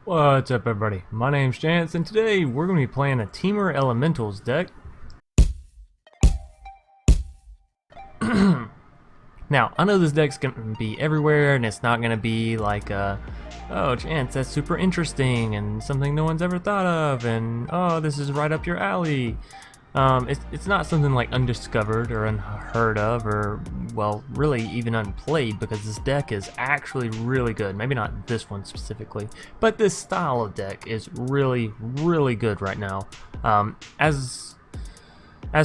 What's up, everybody? My name's Chance, and today we're going to be playing a Temur Elementals deck. Now, I know this deck's going to be everywhere, and it's not going to be like, oh, Chance, that's super interesting, and something no one's ever thought of, and oh, this is right up your alley. It's not something like undiscovered or unheard of or, well, really even unplayed, because this deck is actually really good. Maybe not this one specifically, but this style of deck is really, really good right now. As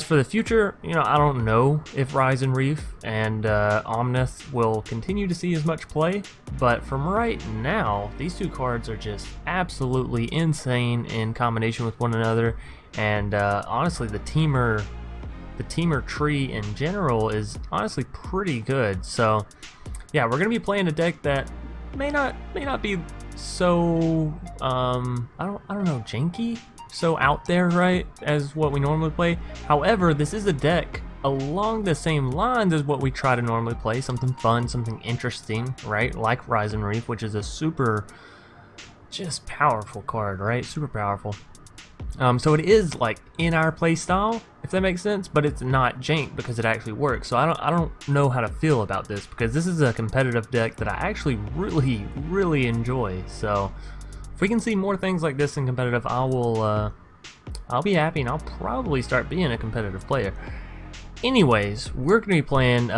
for the future, you know, I don't know if Rise and Reef and Omnath will continue to see as much play, but from right now, these two cards are just absolutely insane in combination with one another. And honestly, the Temur tree in general is honestly pretty good. So yeah, we're gonna be playing a deck that may not be so I don't know, janky, so out there, right, as what we normally play. However, this is a deck along the same lines as what we try to normally play, something fun, something interesting, right, like Rise and Reef, which is a super just powerful card, right, super powerful. So it is like in our play style, if that makes sense, but it's not jank because it actually works. So I don't know how to feel about this, because this is a competitive deck that I actually really enjoy. So if we can see more things like this in competitive, I'll be happy, and I'll probably start being a competitive player. Anyways, we're gonna be playing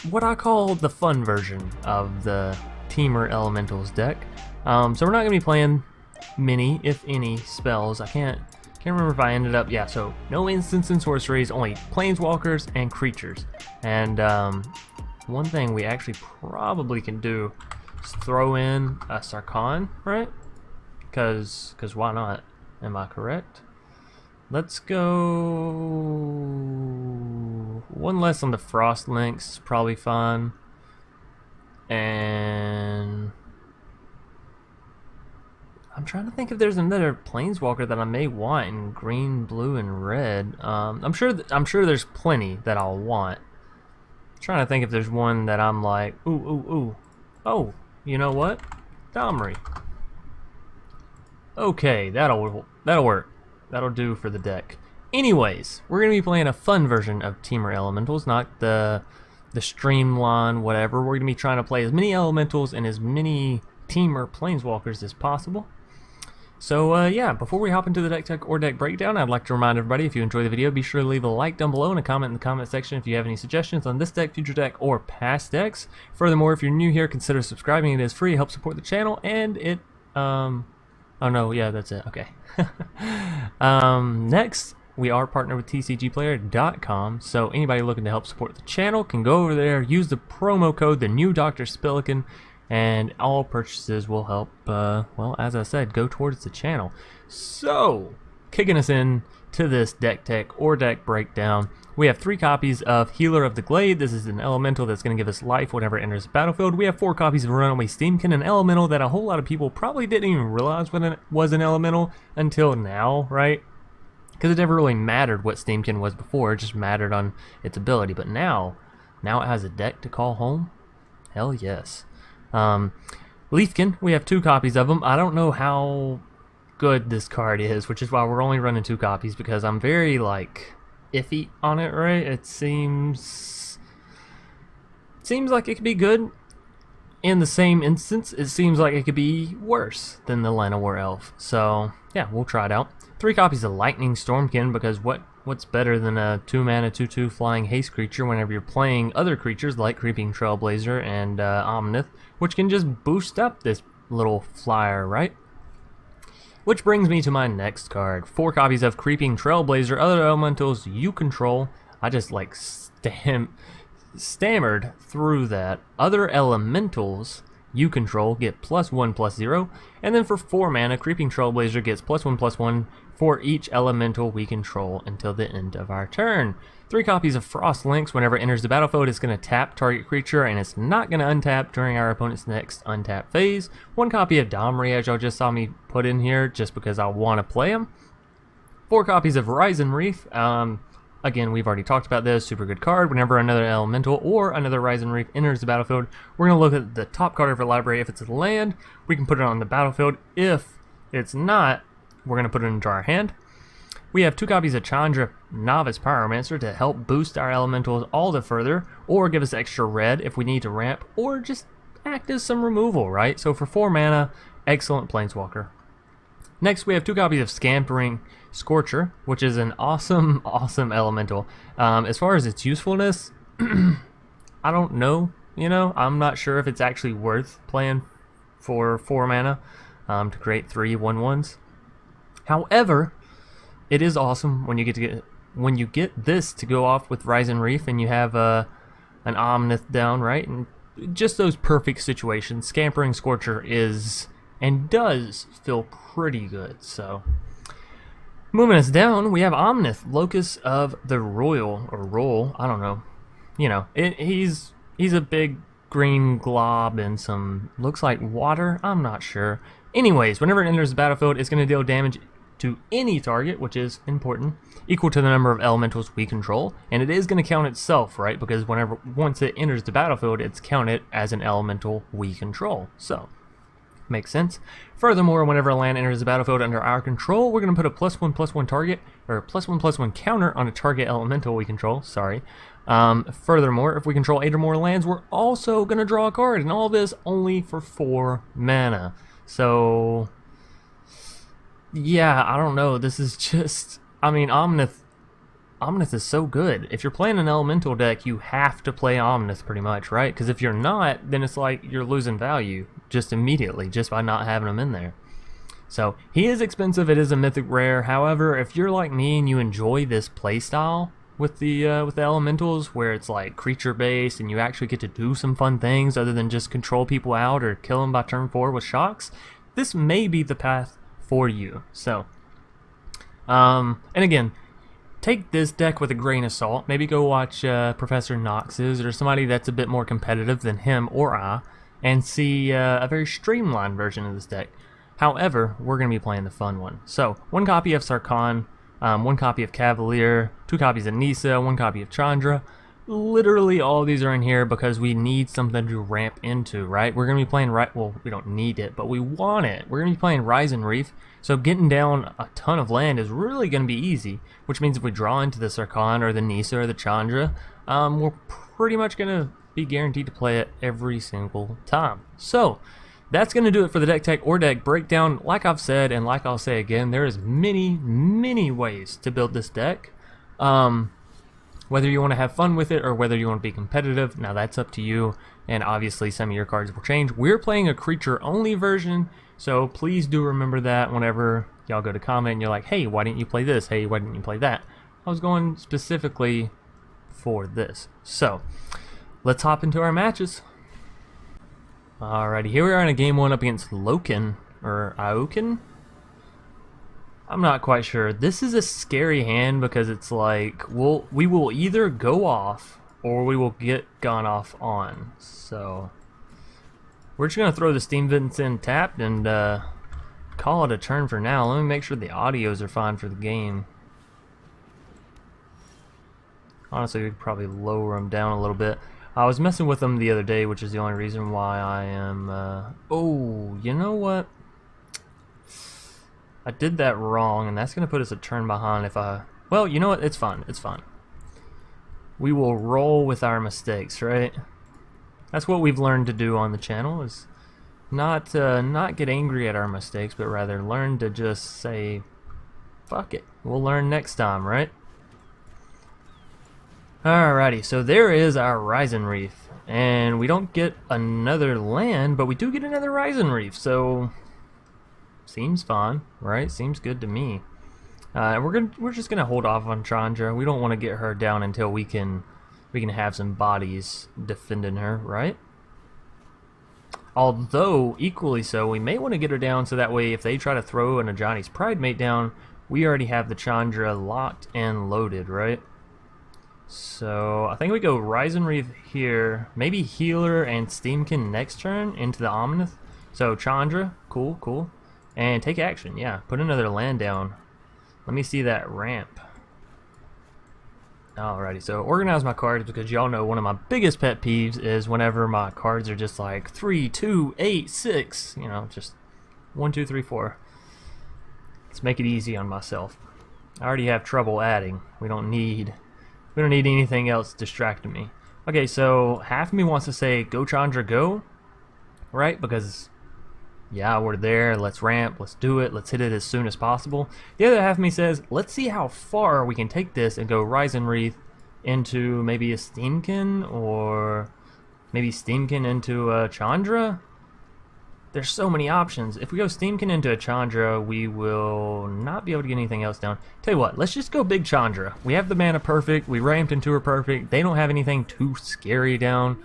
what I call the fun version of the Temur Elementals deck. So we're not gonna be playing many, if any, spells. I can't remember if I ended up, yeah, so no instants and sorceries, only planeswalkers and creatures. And one thing we actually probably can do is throw in a Sarkhan, right? Because why not? Am I correct? Let's go one less on the Frost Lynx is probably fine. And I'm trying to think if there's another planeswalker that I may want in green, blue, and red. I'm sure there's plenty that I'll want. I'm trying to think if there's one that I'm like, ooh. Oh, you know what? Domri. Okay, that'll work. That'll do for the deck. Anyways, we're gonna be playing a fun version of Temur Elementals, not the streamline whatever. We're gonna be trying to play as many elementals and as many Temur planeswalkers as possible. So yeah, before we hop into the deck tech or deck breakdown, I'd like to remind everybody, if you enjoy the video, be sure to leave a like down below and a comment in the comment section if you have any suggestions on this deck, future deck, or past decks. Furthermore, if you're new here, consider subscribing. It is free, help support the channel, and it oh no, yeah, that's it, okay. Next, we are partnered with TCGplayer.com, so anybody looking to help support the channel can go over there, use the promo code, the new Dr. Spillikin, and all purchases will help, well, as I said, go towards the channel. So, kicking us in to this deck tech or deck breakdown, we have 3 copies of Healer of the Glade. This is an elemental that's going to give us life whenever it enters the battlefield. We have 4 copies of Runaway Steam-Kin, an elemental that a whole lot of people probably didn't even realize when it was an elemental until now, right? Because it never really mattered what Steam-Kin was before, it just mattered on its ability. But now it has a deck to call home? Hell yes. Leafkin, we have 2 copies of them. I don't know how good this card is, which is why we're only running 2 copies, because I'm very, like, iffy on it, right? It seems like it could be good. In the same instance, it seems like it could be worse than the Llanowar Elf. So, yeah, we'll try it out. 3 copies of Lightning Stormkin, because what's better than a 2-mana 2/2 flying haste creature whenever you're playing other creatures like Creeping Trailblazer and Omnath, which can just boost up this little flyer, right? Which brings me to my next card. 4 copies of Creeping Trailblazer, other elementals you control. I just like stammered through that. Other elementals you control get +1/+0, and then for 4 mana, Creeping Trailblazer gets +1/+1 for each elemental we control until the end of our turn. 3 copies of Frost Lynx. Whenever it enters the battlefield, it's going to tap target creature, and it's not going to untap during our opponent's next untap phase. 1 copy of Domri, as y'all just saw me put in here, just because I want to play them. 4 copies of Rise and Reef. Again, we've already talked about this. Super good card. Whenever another elemental or another Rise and Reef enters the battlefield, we're going to look at the top card of our library. If it's a land, we can put it on the battlefield. If it's not, we're going to put it into our hand. We have 2 copies of Chandra, Novice Pyromancer to help boost our elementals all the further, or give us extra red if we need to ramp, or just act as some removal, right? So for 4 mana, excellent Planeswalker. Next, we have 2 copies of Scampering Scorcher, which is an awesome, awesome elemental. As far as its usefulness, I don't know, you know, I'm not sure if it's actually worth playing for 4 mana to create 3 1/1s. However, it is awesome when you get this to go off with Rise and Reef and you have an Omnath down, right? And just those perfect situations. Scampering Scorcher is and does feel pretty good. So moving us down, we have Omnath, Locus of the Royal, or Roll, I don't know. You know, he's a big green glob and some, looks like water, I'm not sure. Anyways, whenever it enters the battlefield, it's going to deal damage to any target, which is important, equal to the number of elementals we control, and it is going to count itself, right? Because once it enters the battlefield, it's counted as an elemental we control. So, makes sense. Furthermore, whenever a land enters the battlefield under our control, we're going to put a +1/+1 target, or +1/+1 counter on a target elemental we control, sorry. Furthermore, if we control 8 or more lands, we're also going to draw a card, and all this only for 4 mana. So, yeah, I don't know. This is just, I mean, Omnath is so good. If you're playing an elemental deck, you have to play Omnath pretty much, right? Because if you're not, then it's like you're losing value just immediately, just by not having him in there. So, he is expensive. It is a mythic rare. However, if you're like me and you enjoy this playstyle with the elementals, where it's like creature based and you actually get to do some fun things other than just control people out or kill them by turn 4 with shocks, this may be the path for you. So, and again, take this deck with a grain of salt. Maybe go watch Professor Knox's or somebody that's a bit more competitive than him or I, and see a very streamlined version of this deck. However, we're going to be playing the fun one. So, 1 copy of Sarkhan, 1 copy of Cavalier, 2 copies of Nisa, 1 copy of Chandra. Literally all these are in here because we need something to ramp into, right? We're going to be playing, well, we don't need it, but we want it. We're going to be playing Rise and Reef, so getting down a ton of land is really going to be easy, which means if we draw into the Sarkhan or the Nisa or the Chandra, we're pretty much going to be guaranteed to play it every single time. So, that's going to do it for the deck tech or deck breakdown. Like I've said, and like I'll say again, there is many, many ways to build this deck. Whether you want to have fun with it or whether you want to be competitive, now that's up to you, and obviously some of your cards will change. We're playing a creature-only version, so please do remember that whenever y'all go to comment and you're like, hey, why didn't you play this? Hey, why didn't you play that? I was going specifically for this. So, let's hop into our matches. Alrighty, here we are in a game 1 up against Loken, or Aoken? I'm not quite sure. This is a scary hand because it's like, we will either go off or we will get gone off on. So, we're just going to throw the Steam Vents in tapped and call it a turn for now. Let me make sure the audios are fine for the game. Honestly, we could probably lower them down a little bit. I was messing with them the other day, which is the only reason why I am... oh, you know what? I did that wrong, and that's going to put us a turn behind if I... Well, you know what? It's fine. It's fine. We will roll with our mistakes, right? That's what we've learned to do on the channel, is not get angry at our mistakes, but rather learn to just say, fuck it. We'll learn next time, right? Alrighty, so there is our Rise and Reef. And we don't get another land, but we do get another Rise and Reef, so... Seems fine, right? Seems good to me. We're just gonna hold off on Chandra. We don't want to get her down until we can have some bodies defending her, right? Although equally so, we may want to get her down so that way if they try to throw an Ajani's Pridemate down, we already have the Chandra locked and loaded, right? So I think we go Rise and Reef here, maybe Healer and Steam-Kin next turn into the Omnath. So Chandra, cool, cool. And take action, yeah. Put another land down. Let me see that ramp. Alrighty, so organize my cards because y'all know one of my biggest pet peeves is whenever my cards are just like 3, 2, 8, 6. You know, just 1, 2, 3, 4. Let's make it easy on myself. I already have trouble adding. We don't need anything else distracting me. Okay, so half of me wants to say go Chandra go, right? Because yeah, we're there, let's ramp, let's do it, let's hit it as soon as possible. The other half of me says, let's see how far we can take this and go Rise and Wreath into maybe a Steam-Kin, or maybe Steam-Kin into a Chandra. There's so many options. If we go Steam-Kin into a Chandra, we will not be able to get anything else down. Tell you what, let's just go big Chandra. We have the mana perfect, we ramped into her perfect, they don't have anything too scary down.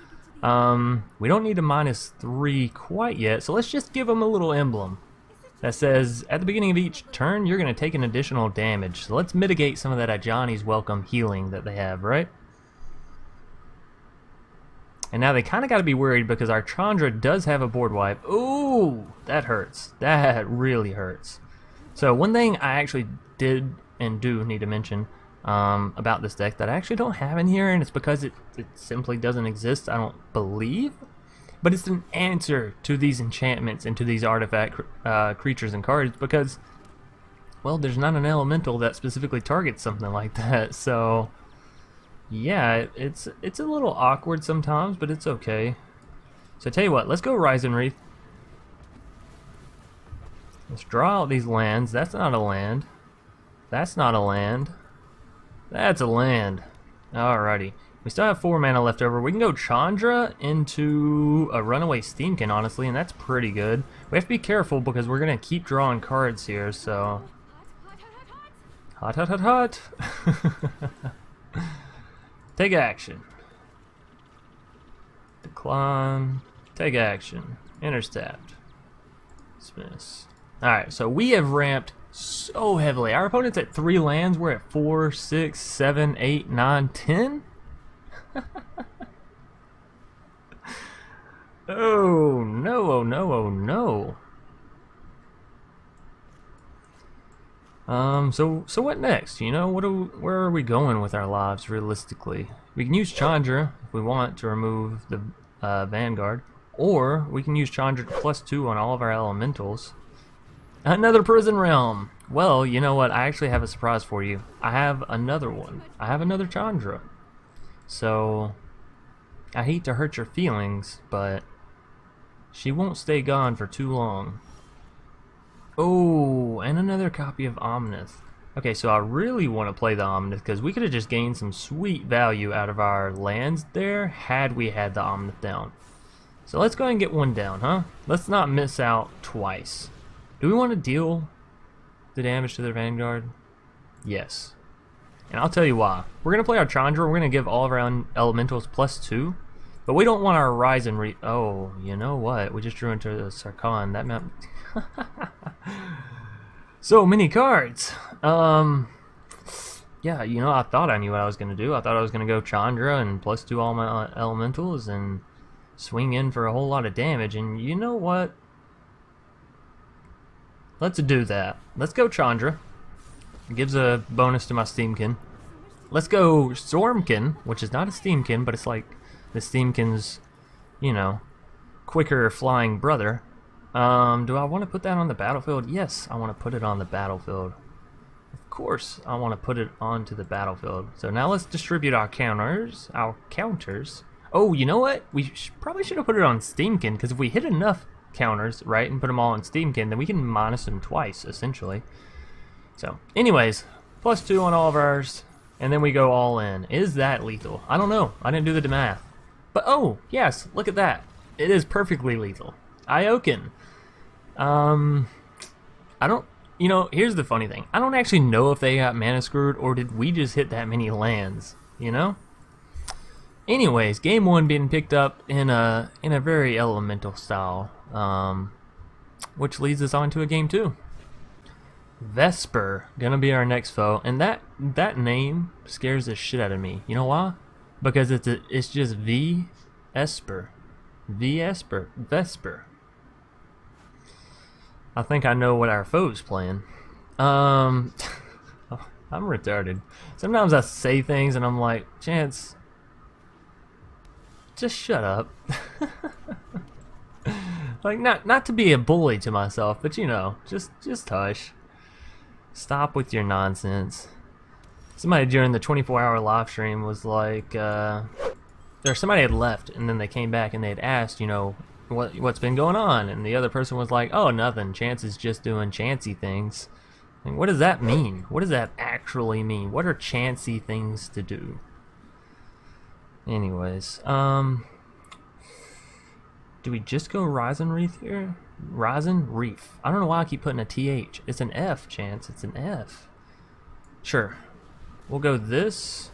We don't need a -3 quite yet, so let's just give them a little emblem that says at the beginning of each turn you're going to take an additional damage. So let's mitigate some of that Ajani's Welcome healing that they have, right? And now they kind of got to be worried because our Chandra does have a board wipe. Ooh, that hurts. That really hurts. So one thing I actually did and do need to mention about this deck that I actually don't have in here, and it's because it simply doesn't exist, I don't believe, but it's an answer to these enchantments and to these artifact creatures and cards, because, well, there's not an elemental that specifically targets something like that. So yeah, it's a little awkward sometimes, but it's okay. So tell you what, let's go Rise and Wreath. Let's draw out these lands. That's not a land. That's not a land. That's a land. Alrighty. We still have 4 mana left over. We can go Chandra into a Runaway Steam-Kin, honestly, and that's pretty good. We have to be careful because we're going to keep drawing cards here, so... Hot, hot, hot, hot! Take action. Decline. Take action. Intercept. Dismiss. Alright, so we have ramped so heavily. Our opponent's at 3 lands. We're at 4, 6, 7, 8, 9, 10. Oh no, oh no, oh no. So what next? You know, where are we going with our lives realistically? We can use Chandra if we want to remove the Vanguard, or we can use Chandra +2 on all of our elementals. Another Prison Realm. Well, you know what? I actually have a surprise for you. I have another one. I have another Chandra. So, I hate to hurt your feelings, but she won't stay gone for too long. Oh, and another copy of Omnath. Okay, so I really want to play the Omnath because we could have just gained some sweet value out of our lands there had we had the Omnath down. So let's go ahead and get one down, huh? Let's not miss out twice. Do we want to deal the damage to their Vanguard? Yes. And I'll tell you why. We're going to play our Chandra. We're going to give all of our elementals +2. But we don't want our Rise and Wreath. Oh, you know what? We just drew into the Sarkhan. That meant... So many cards. Yeah, you know, I thought I knew what I was going to do. I thought I was going to go Chandra and +2 all my elementals and swing in for a whole lot of damage. And you know what? Let's do that. Let's go Chandra. It gives a bonus to my Steam-Kin. Let's go Stormkin, which is not a Steam-Kin, but it's like the Steam-Kin's, you know, quicker flying brother. Do I want to put that on the battlefield? Yes, I want to put it on the battlefield. Of course, I want to put it onto the battlefield. So now let's distribute our counters. Oh, you know what? We probably should have put it on Steam-Kin, because if we hit enough counters, right, and put them all on Steam-Kin, then we can minus them twice, essentially. So, anyways, +2 on all of ours, and then we go all in. Is that lethal? I don't know. I didn't do the math. But, oh, yes, look at that. It is perfectly lethal. Ioken. I don't, you know, here's the funny thing. I don't actually know if they got mana screwed, or did we just hit that many lands, you know? Anyways, game 1 being picked up in a very elemental style, which leads us on to a game 2. Vesper, gonna be our next foe, and that name scares the shit out of me. You know why? Because it's just Vesper. I think I know what our foe's playing. I'm retarded. Sometimes I say things and I'm like, Chance, just shut up. Like, not to be a bully to myself, but you know, just hush. Stop with your nonsense. Somebody during the 24-hour live stream was like, or somebody had left and then they came back and they had asked, you know, what's been going on, and the other person was like, oh, nothing, Chance is just doing chancy things. And what does that mean? What does that actually mean? What are chancy things to do? Anyways, do we just go Ryzen Reef here? Ryzen Reef. I don't know why I keep putting a TH. It's an F, Chance. It's an F. Sure. We'll go this.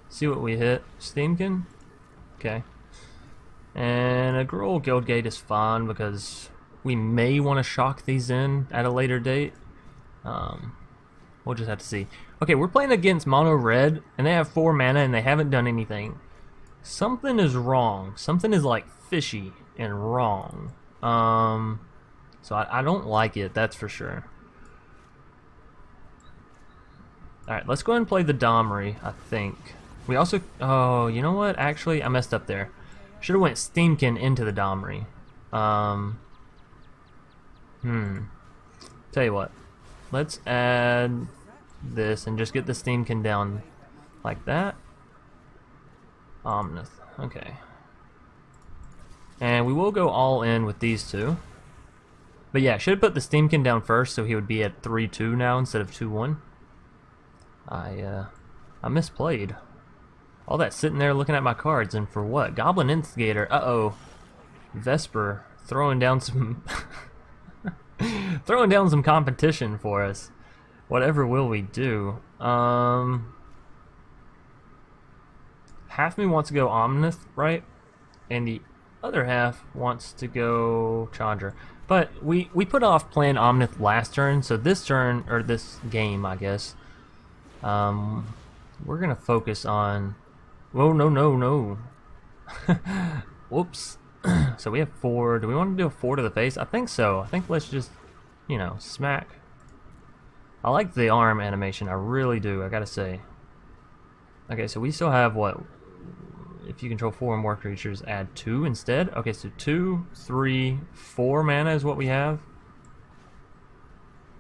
See what we hit. Steam-Kin? Okay. And a Gruul Guildgate is fine because we may want to shock these in at a later date. We'll just have to see. Okay, we're playing against mono red, and they have 4 mana and they haven't done anything. Something is wrong. Something is like fishy and wrong. So I don't like it, that's for sure. Alright, let's go ahead and play the Domri, I think. We also... Oh, you know what? Actually, I messed up there. Should have went Steam-Kin into the Domri. Tell you what. Let's add this and just get the Steam-Kin down like that. Omnath. Okay. And we will go all in with these two. But yeah, should have put the Steam-Kin down first so he would be at 3-2 now instead of 2-1. I misplayed. All that sitting there looking at my cards, and for what? Goblin Instigator. Uh-oh. Vesper throwing down some throwing down some competition for us. Whatever will we do? Half me wants to go Omnath, right? And the other half wants to go Chandra. But we put off playing Omnath last turn, so this turn, or this game, I guess, we're gonna focus on... Whoa, no. Whoops. So we have 4. Do we want to do a 4 to the face? I think so. I think let's just, you know, smack. I like the arm animation. I really do, I gotta say. Okay, so we still have, what? If you control 4 or more creatures, add 2 instead. Okay, so 2, 3, 4 mana is what we have.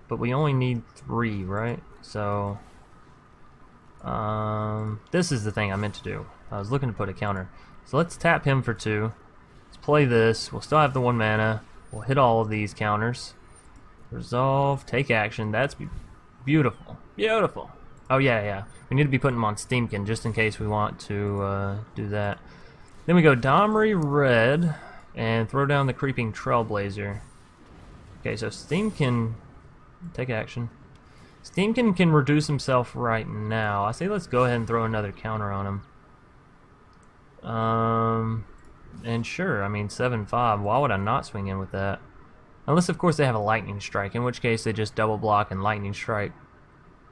But we only need 3, right? So... this is the thing I meant to do. I was looking to put a counter. So let's tap him for 2. Let's play this. We'll still have the 1 mana. We'll hit all of these counters. Resolve, take action. That's beautiful. Beautiful. Oh yeah. We need to be putting him on Steam-Kin just in case we want to do that. Then we go Domri red and throw down the creeping Trailblazer. Okay, so Steam-Kin, take action. Steam-Kin can reduce himself right now. I say let's go ahead and throw another counter on him. And sure, I mean 7/5. Why would I not swing in with that? Unless of course they have a lightning strike, in which case they just double block and lightning strike.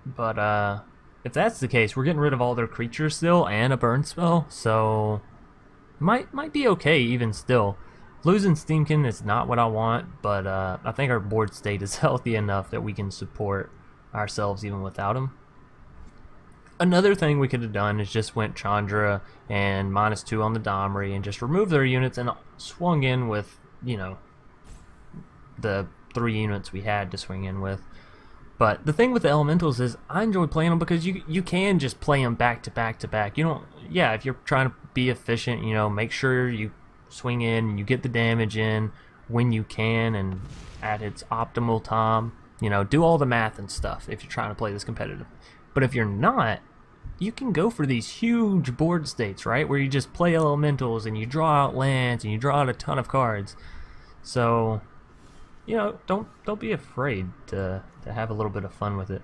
But if that's the case, we're getting rid of all their creatures still and a burn spell, so might be okay even still. Losing Steam-Kin is not what I want, but I think our board state is healthy enough that we can support ourselves even without him. Another thing we could have done is just went Chandra and -2 on the Domri and just removed their units and swung in with, you know, the 3 units we had to swing in with. But the thing with the elementals is I enjoy playing them because you can just play them back to back to back. You don't, yeah, if you're trying to be efficient, you know, make sure you swing in and you get the damage in when you can and at its optimal time. You know, do all the math and stuff if you're trying to play this competitive. But if you're not, you can go for these huge board states, right? Where you just play elementals and you draw out lands and you draw out a ton of cards. So, you know, don't be afraid to have a little bit of fun with it.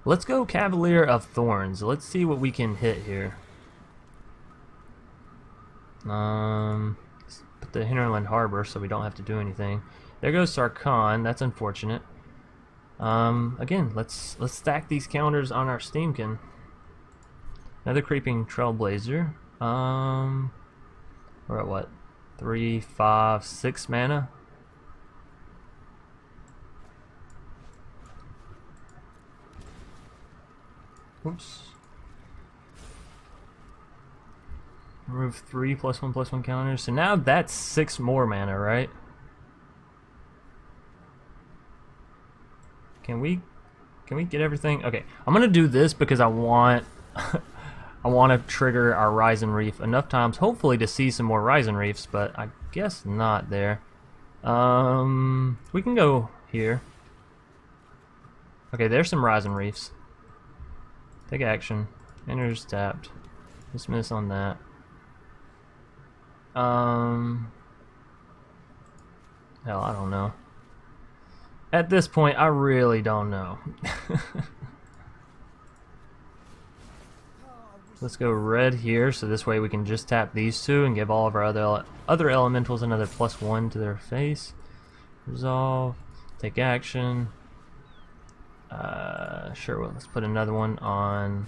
Let's go Cavalier of Thorns. Let's see what we can hit here. Put the Hinterland Harbor so we don't have to do anything. There goes Sarkhan. That's unfortunate. Again, let's stack these counters on our Steam-Kin. Another creeping Trailblazer. We're at what? 3, 5, 6 mana. Oops. Remove 3 +1/+1 counters. So now that's 6 more mana, right? Can we get everything? Okay, I'm gonna do this because I want I want to trigger our Rise and Reef enough times, hopefully to see some more Rise and Reefs, but I guess not there. We can go here. Okay, there's some Rise and Reefs. Take action. Enters tapped. Dismiss on that. Hell, I don't know. At this point, I really don't know. Let's go red here, so this way we can just tap these two and give all of our other elementals another +1 to their face. Resolve. Take action. Sure, well, let's put another one on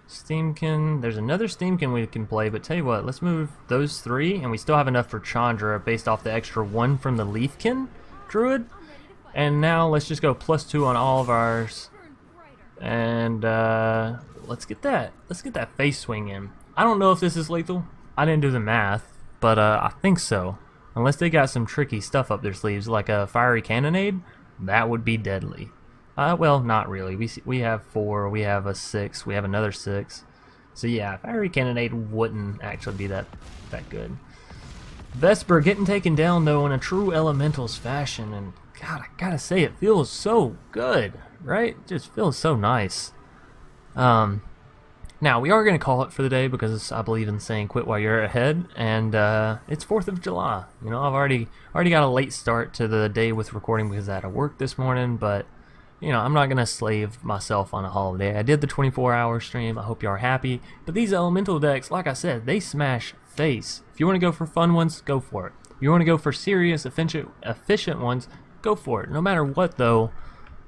Steam-Kin. There's another Steam-Kin we can play, but tell you what, let's move those 3, and we still have enough for Chandra based off the extra 1 from the Leafkin Druid. And now let's just go +2 on all of ours, and let's get that face swing in. I don't know if this is lethal. I didn't do the math, but I think so. Unless they got some tricky stuff up their sleeves, like a fiery cannonade, that would be deadly. Well, not really. We have 4, we have a 6, we have another 6. So yeah, fiery cannonade wouldn't actually be that good. Vesper getting taken down though in a true elementals fashion, and God, I gotta say, it feels so good, right? It just feels so nice. Now, we are going to call it for the day because I believe in saying quit while you're ahead, and it's 4th of July. You know, I've already got a late start to the day with recording because I had to work this morning, but, you know, I'm not going to slave myself on a holiday. I did the 24-hour stream. I hope you are happy. But these elemental decks, like I said, they smash face. If you want to go for fun ones, go for it. If you want to go for serious, efficient ones, go for it. No matter what, though,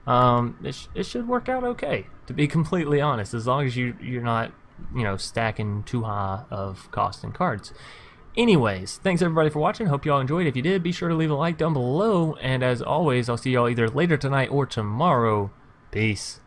it should work out okay, to be completely honest, as long as you're not, you know, stacking too high of cost and cards. Anyways, thanks everybody for watching. Hope you all enjoyed. If you did, be sure to leave a like down below, and as always, I'll see y'all either later tonight or tomorrow. Peace.